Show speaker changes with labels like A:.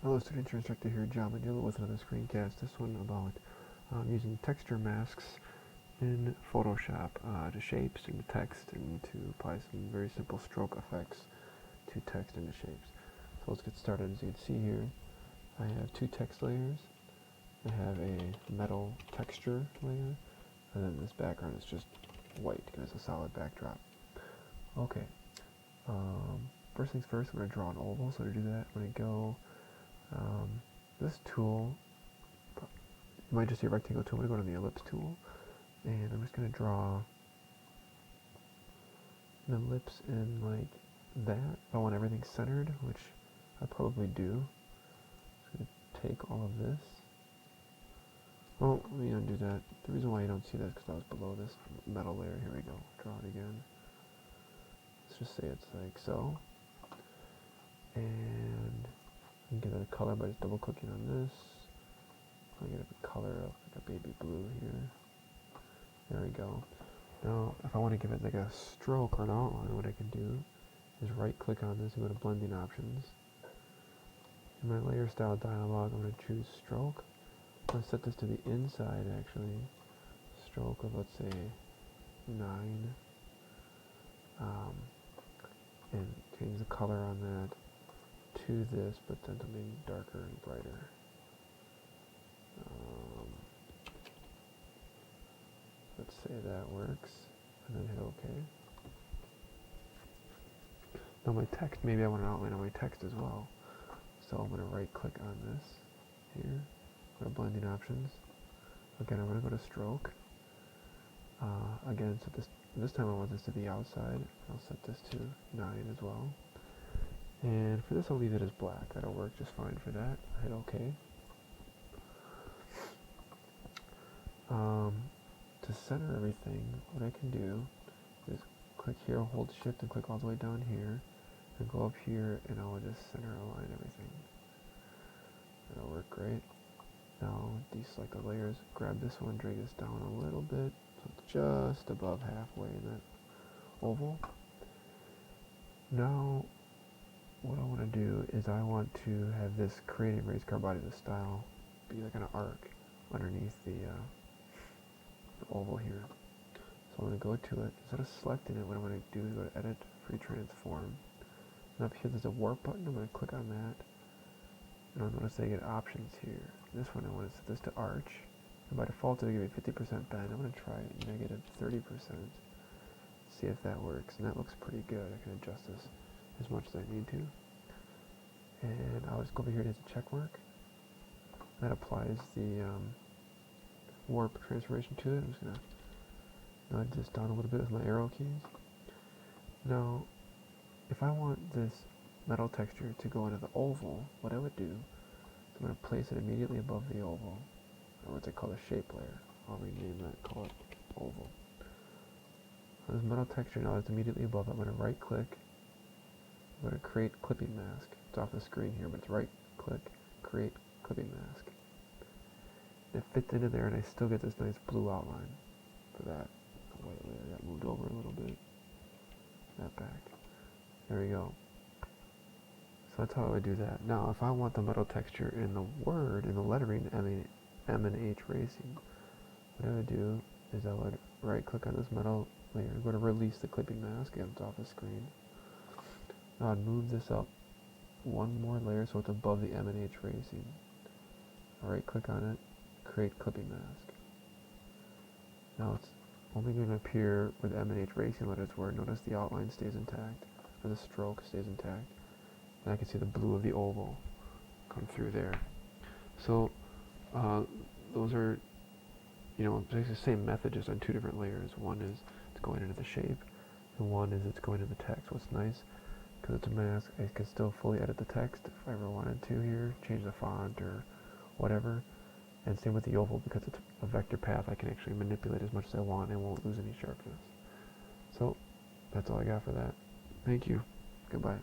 A: Hello students, your instructor here, John Manila with another screencast. This one about using texture masks in Photoshop to shapes and to text and to apply some very simple stroke effects to text and to shapes. So let's get started. As you can see here, I have two text layers. I have a metal texture layer, and then this background is just white because it's a solid backdrop. Okay, first things first, I'm going to draw an oval. So to do that, I'm going to go this tool, you might just see a rectangle tool. I'm going to go to the ellipse tool, and I'm just going to draw an ellipse in like that. If I want everything centered, which I probably do, I'm just going to take all of this. Well, let me undo that. The reason why you don't see that is because I was below this metal layer. Here we go. Draw it again. Let's just say it's like so. And I can get a color by just double clicking on this. I'll get a color of like a baby blue here. There we go. Now, if I want to give it like a stroke or an outline, what I can do is right click on this and go to blending options. In my layer style dialog, I'm going to choose stroke. I'm going to set this to the inside actually. Stroke of, let's say, 9. And change the color on that to this, but then something darker and brighter. Let's say that works, and then hit OK. Now my text, maybe I want an outline on my text as well. So I'm going to right click on this here, go to blending options. Again, I'm going to go to stroke. Again, set this time I want this to the outside. I'll set this to 9 as well. And for this I'll leave it as black. That'll work just fine for that. Hit OK. To center everything, what I can do is click here, hold shift and click all the way down here, and go up here and I'll just center align everything. That'll work great. Now deselect the layers, grab this one, drag this down a little bit, so it's just above halfway in that oval. Now what I want to do is I want to have this creating raised car body, the style, be like an arc underneath the oval here. So I'm going to go to it. Instead of selecting it, what I'm going to do is go to Edit, Free Transform. And up here there's a Warp button. I'm going to click on that. And I'm going to say get options here. This one I want to set this to arch. And by default it'll give me 50% bend. I'm going to try negative 30%. See if that works. And that looks pretty good. I can adjust this as much as I need to. And I'll just go over here to the check mark. That applies the warp transformation to it. I'm just going to nudge this down a little bit with my arrow keys. Now, if I want this metal texture to go into the oval, what I would do is I'm going to place it immediately above the oval, or what they call the shape layer. I'll rename that, call it oval. So this metal texture now is immediately above it. I'm going to right click. I'm going to create clipping mask. It's off the screen here, but it's right click, create clipping mask. It fits into there and I still get this nice blue outline for that white layer that moved over a little bit. That back. There we go. So that's how I would do that. Now if I want the metal texture in the word, in the lettering M and H Racing, what I would do is I would right click on this metal layer, go to release the clipping mask, and it's off the screen. Now I'd move this up one more layer so it's above the M and H Racing. Right click on it, create clipping mask. Now it's only going to appear with M and H Racing letters where notice the outline stays intact, or the stroke stays intact, and I can see the blue of the oval come through there. So those are, basically the same method just on two different layers. One is it's going into the shape, and one is it's going into the text. What's nice, because it's a mask, I can still fully edit the text if I ever wanted to here, change the font or whatever. And same with the oval, because it's a vector path, I can actually manipulate as much as I want and won't lose any sharpness. So that's all I got for that. Thank you. Goodbye.